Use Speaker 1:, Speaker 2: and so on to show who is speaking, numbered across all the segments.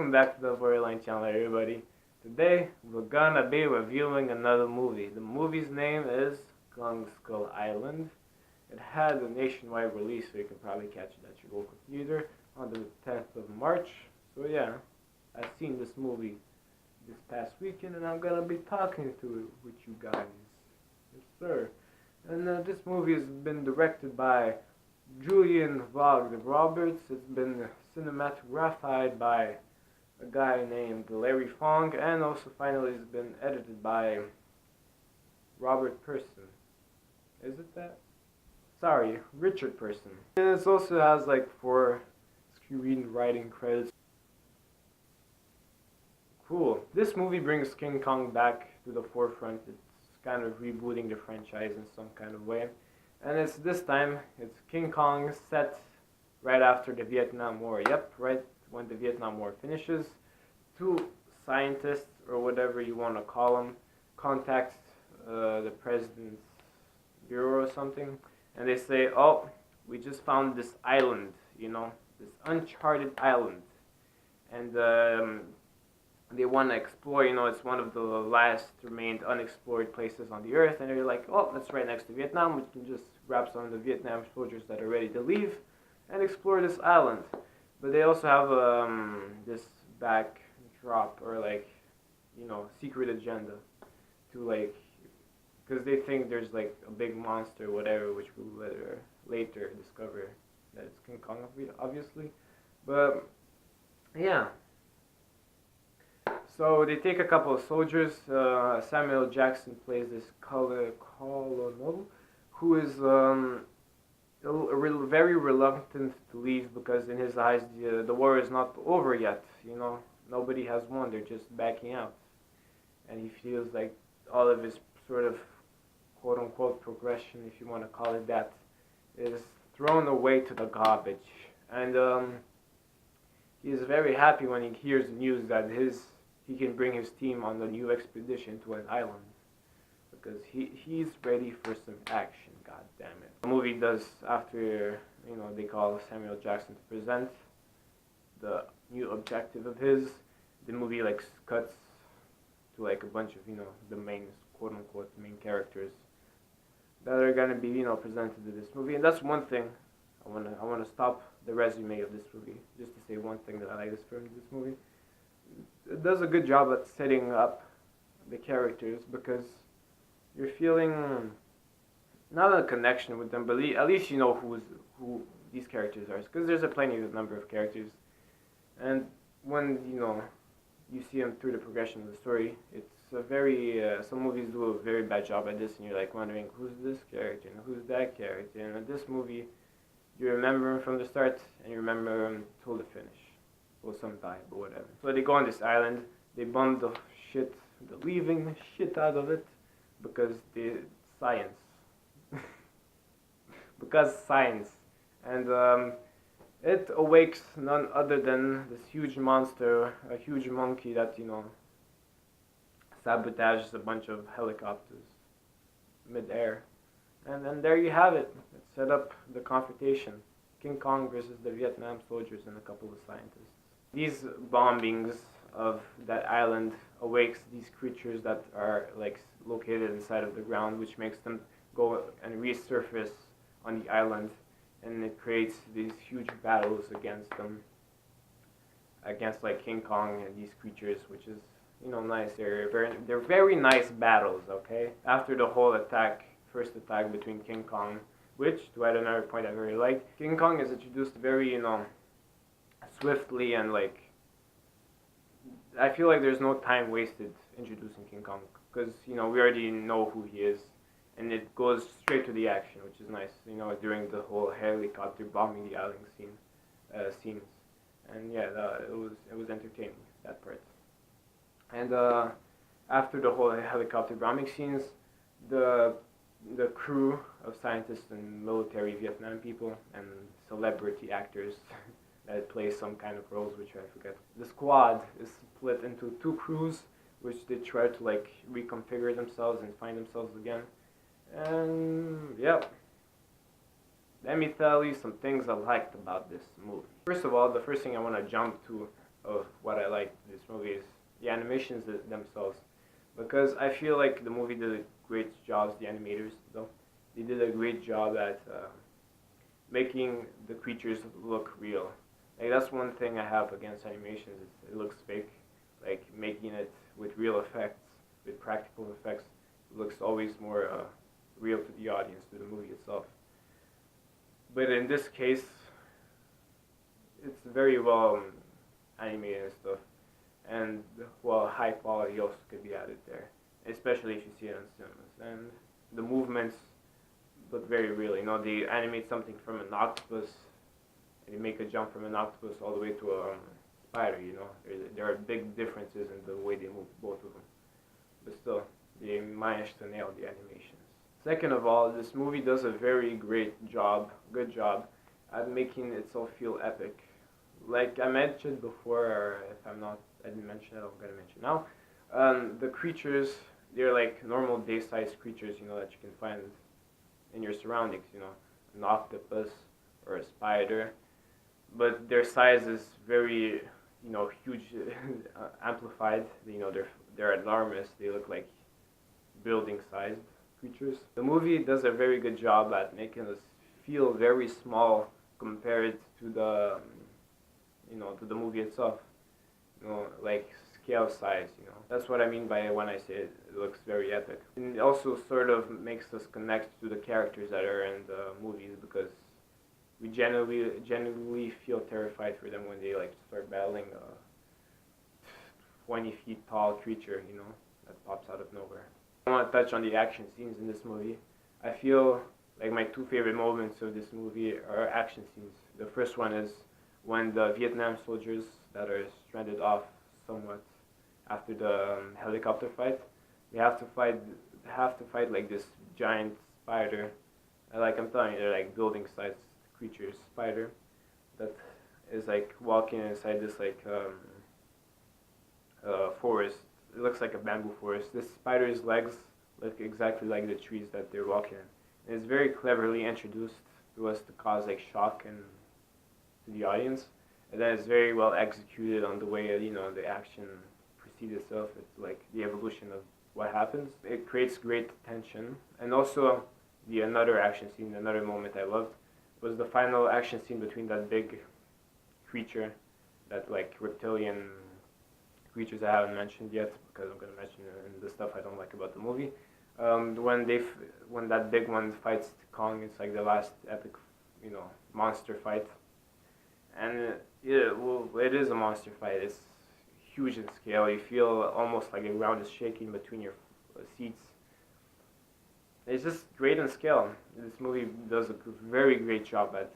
Speaker 1: welcome back to the Borderline channel, everybody. Today we're gonna be reviewing another movie. The movie's name is Kong Skull Island. It had a nationwide release, so you can probably catch it at your local theater on the 10th of March. So yeah, I've seen this movie this past weekend, and I'm gonna be talking to it with you guys. Yes, sir. And this movie has been directed by Julian Vogd Roberts. It's been cinematographed by a guy named Larry Fong, and also finally it's been edited by Robert Person. Is it that? Sorry, Richard Person. And it also has like 4 screenwriting credits. Cool. This movie brings King Kong back to the forefront. It's kind of rebooting the franchise in some kind of way. And it's this time, it's King Kong set right after the Vietnam War. Yep, right when the Vietnam War finishes. 2 scientists, or whatever you want to call them, contact the president's bureau or something. And they say, oh, we just found this island, this uncharted island. And they want to explore, it's one of the last remained unexplored places on the earth, and they're like, oh, that's right next to Vietnam, we can just grab some of the Vietnam soldiers that are ready to leave and explore this island. But they also have this backdrop, or secret agenda to because they think there's like a big monster or whatever, which we'll later discover that it's King Kong, obviously. But yeah. So they take a couple of soldiers. Samuel Jackson plays this colonel, who is very reluctant to leave because in his eyes the war is not over yet. Nobody has won. They're just backing out, and he feels like all of his sort of quote-unquote progression, if you want to call it that, is thrown away to the garbage. And he is very happy when he hears the news that he can bring his team on the new expedition to an island, because he's ready for some action. God damn it! The movie does, after they call Samuel Jackson to present the new objective of his. The movie cuts to a bunch of the main quote unquote main characters that are gonna be presented in this movie. And that's one thing I wanna stop the resume of this movie just to say one thing that I like from this movie. It does a good job at setting up the characters, because you're feeling not a connection with them, but at least you know who these characters are, because there's a plenty of number of characters, and when you see them through the progression of the story, it's a very some movies do a very bad job at this, and you're wondering who's this character and who's that character. And in this movie, you remember them from the start and you remember them till the finish. Well, some die, but whatever. So they go on this island, they bomb the leaving the shit out of it, because science. Because science. And it awakes none other than this huge monster, a huge monkey that, sabotages a bunch of helicopters mid-air. And then there you have it. It set up the confrontation. King Kong versus the Vietnam soldiers and a couple of scientists. These bombings of that island awakes these creatures that are located inside of the ground, which makes them go and resurface on the island, and it creates these huge battles against them, against King Kong and these creatures, which is nice. They're very nice battles. Okay, after the whole first attack between King Kong, which, to add another point I very like, King Kong is introduced very swiftly, and I feel like there's no time wasted introducing King Kong, because we already know who he is, and it goes straight to the action, which is nice. During the whole helicopter bombing the island scenes, and yeah, it was entertaining, that part. And after the whole helicopter bombing scenes, the crew of scientists and military Vietnam people and celebrity actors that play some kind of roles, which I forget. The squad is split into 2 crews, which they try to reconfigure themselves and find themselves again. And yeah, let me tell you some things I liked about this movie. First of all, the first thing I want to jump to of what I like animations themselves, because I feel like the movie did a great job. The animators, though, they did a great job at making the creatures look real. Like that's one thing I have against animations. It looks fake. Like making it with real effects, with practical effects, looks always more real to the audience, to the movie itself. But in this case, it's very well animated and stuff, and well, high quality also could be added there, especially if you see it on cinemas. And the movements look very real. You know, they animate something from an octopus, and they make a jump from an octopus all the way to a spider. You know, there are big differences in the way they move both of them, but still, they managed to nail the animations. Second of all, this movie does a very good job, at making itself feel epic. Like I mentioned before, or if I didn't mention it, I'm gonna mention now. The creatures, they're like normal day-sized creatures, you know, that you can find in your surroundings. You know, an octopus or a spider, but their size is very, you know, huge, amplified. You know, they're enormous. They look like building-sized creatures. The movie does a very good job at making us feel very small compared to the, you know, to the movie itself. You know, like scale size. You know, that's what I mean by when I say it looks very epic. And it also sort of makes us connect to the characters that are in the movies, because we genuinely feel terrified for them when they like start battling a 20 feet tall creature. You know, that pops out of nowhere. I want to touch on the action scenes in this movie. I feel like my two favorite moments of this movie are action scenes. The first one is when the Vietnam soldiers that are stranded off somewhat after the helicopter fight, they have to fight like this giant spider. Like I'm telling you, they're like building-sized creatures, spider that is like walking inside this like forest. It looks like a bamboo forest. This spider's legs look exactly like the trees that they're walking in. And it's very cleverly introduced to us to cause like shock and to the audience. And then it's very well executed on the way, you know, the action proceeds itself. It's like the evolution of what happens. It creates great tension. And also another action scene, another moment I loved, was the final action scene between that big creature, that like reptilian creatures I haven't mentioned yet, because I'm gonna mention the stuff I don't like about the movie. When that big one fights Kong, it's like the last epic, you know, monster fight. And yeah, well, it is a monster fight. It's huge in scale. You feel almost like the ground is shaking between your seats. It's just great in scale. This movie does a very great job at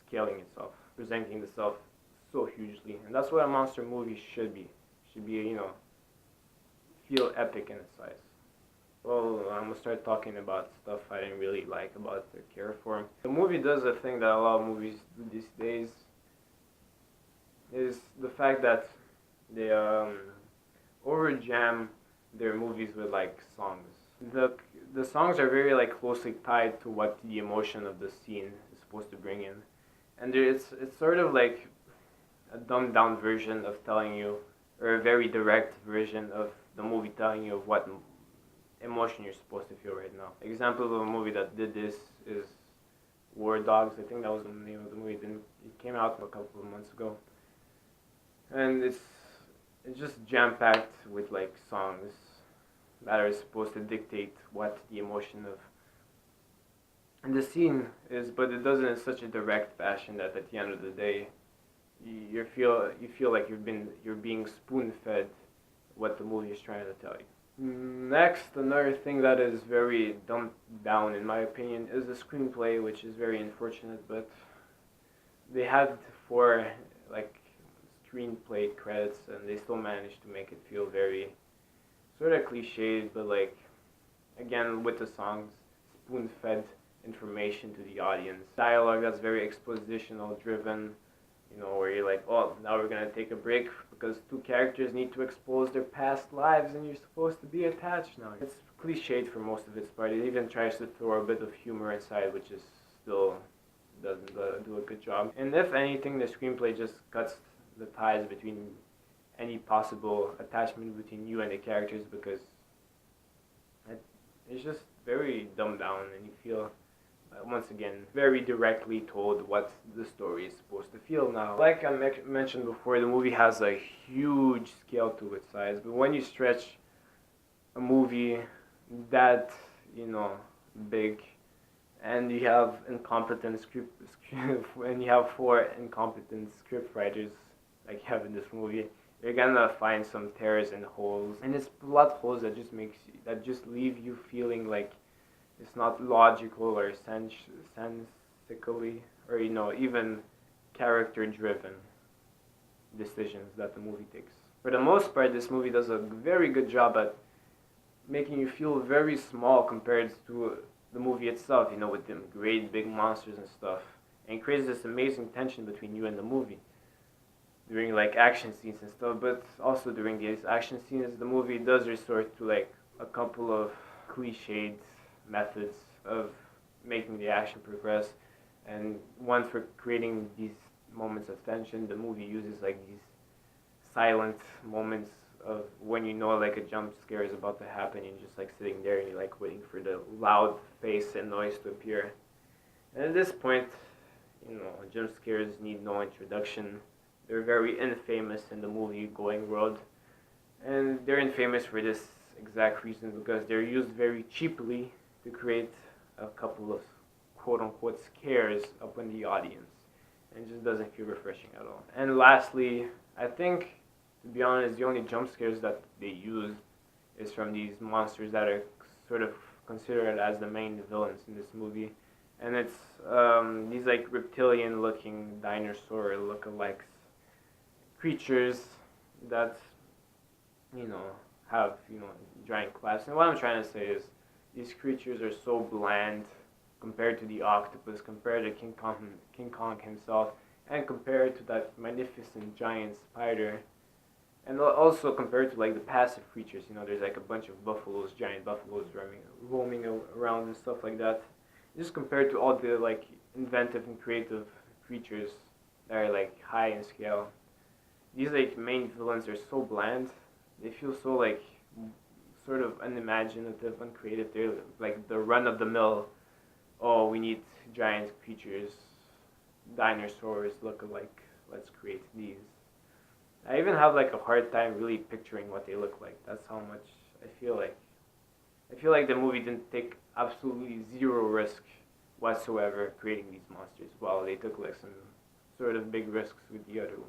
Speaker 1: scaling itself, presenting itself so hugely, and that's what a monster movie should be. Should be, you know, feel epic in its size. Well, I'm gonna start talking about stuff I didn't really like about or care for. The movie does a thing that a lot of movies do these days, is the fact that they over jam their movies with like songs. The songs are very like closely tied to what the emotion of the scene is supposed to bring in, and it's sort of like a dumbed down version of telling you, or a very direct version of the movie telling you of what emotion you're supposed to feel right now. Example of a movie that did this is War Dogs. I think that was the name of the movie. It came out a couple of months ago, and it's just jam packed with like songs that are supposed to dictate what the emotion of the scene is, but it does it in such a direct fashion that at the end of the day, you feel like you're being spoon fed what the movie is trying to tell you. Next, another thing that is very dumbed down in my opinion is the screenplay, which is very unfortunate. But they had 4 like screenplay credits, and they still managed to make it feel very sort of cliched, but like again with the songs, spoon fed information to the audience. Dialogue that's very expositional driven. You know, where you're like, oh, now we're gonna take a break because 2 characters need to expose their past lives and you're supposed to be attached now. It's cliched for most of its part. It even tries to throw a bit of humor inside, which is still doesn't do a good job. And if anything, the screenplay just cuts the ties between any possible attachment between you and the characters, because it's just very dumbed down, and you feel once again very directly told what the story is supposed to feel. Now, like I mentioned before, the movie has a huge scale to its size, but when you stretch a movie that, you know, big, and you have incompetent and you have four incompetent script writers like you have in this movie, you're gonna find some tears and holes, and it's plot holes that just leave you feeling like it's not logical or sensically, or you know, even character driven decisions that the movie takes. For the most part, this movie does a very good job at making you feel very small compared to the movie itself, you know, with them great big monsters and stuff, and it creates this amazing tension between you and the movie during like action scenes and stuff. But also during these action scenes, the movie does resort to like a couple of cliched methods of making the action progress, and one for creating these moments of tension. The movie uses like these silent moments of when you know like a jump scare is about to happen, and you're just like sitting there and you're like waiting for the loud face and noise to appear. And at this point, you know, jump scares need no introduction. They're very infamous in the movie going world, and they're infamous for this exact reason, because they're used very cheaply to create a couple of quote-unquote scares upon the audience, and it just doesn't feel refreshing at all. And lastly, I think, to be honest, the only jump scares that they use is from these monsters that are sort of considered as the main villains in this movie, and it's these like reptilian-looking dinosaur lookalikes creatures that, you know, have, you know, giant claws. And what I'm trying to say is, these creatures are so bland compared to the octopus, compared to King Kong himself, and compared to that magnificent giant spider, and also compared to like the passive creatures. You know, there's like a bunch of buffaloes, giant buffaloes roaming around and stuff like that. Just compared to all the like inventive and creative creatures that are like high in scale, these like main villains are so bland. They feel so like sort of unimaginative, uncreative. They're like the run-of-the-mill, oh, we need giant creatures, dinosaurs look alike, let's create these. I even have like a hard time really picturing what they look like. That's how much I feel like. I feel like the movie didn't take absolutely zero risk whatsoever creating these monsters, while they took like some sort of big risks with the other ones.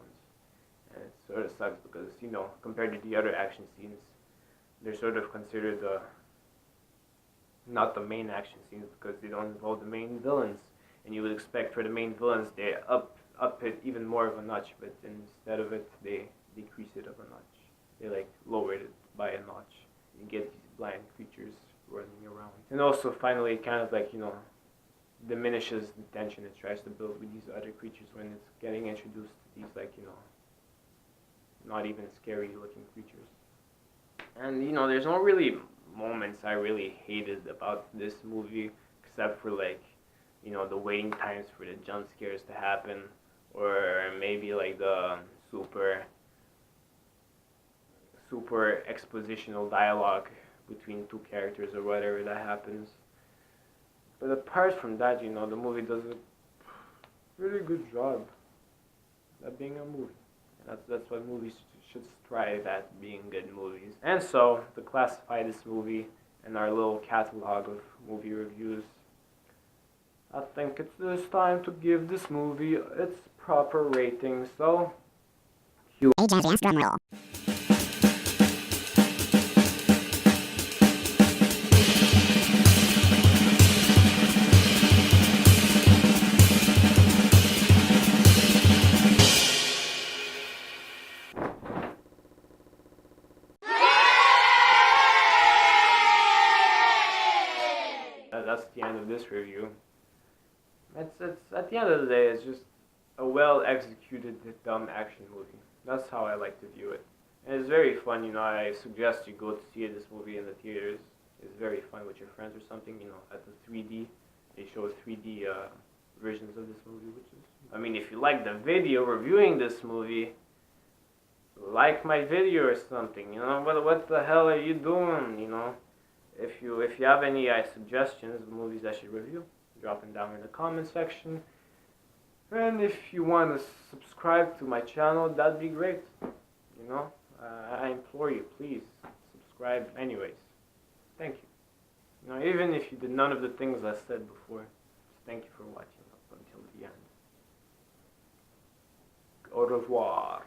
Speaker 1: And it sort of sucks because, you know, compared to the other action scenes, they're sort of considered not the main action scenes, because they don't involve the main villains. And you would expect for the main villains they up it even more of a notch, but instead of it they decrease it of a notch. They like lowered it by a notch. You get these blind creatures running around. And also finally it kind of like, you know, diminishes the tension it tries to build with these other creatures when it's getting introduced to these like, you know, not even scary looking creatures. And, you know, there's no really moments I really hated about this movie, except for like, you know, the waiting times for the jump scares to happen, or maybe like the super expositional dialogue between two characters or whatever that happens. But apart from that, you know, the movie does a really good job at being a movie. And that's what movies should strive at, being good movies. And so, to classify this movie in our little catalog of movie reviews, I think it's time to give this movie its proper rating. So, cue a jazz drum roll. That's the end of this review. It's at the end of the day, it's just a well executed dumb action movie. That's how I like to view it. And it's very fun, you know. I suggest you go to see this movie in the theaters. It's very fun with your friends or something, you know, at the 3D. They show 3D versions of this movie, which is, I mean, if you like the video reviewing this movie, like my video or something. You know, what the hell are you doing? You know, if you have any suggestions of movies I should review, drop them down in the comment section. And if you want to subscribe to my channel, that'd be great. You know, I implore you, please subscribe. Anyways, thank you. You know, even if you did none of the things I said before, thank you for watching up until the end. Au revoir.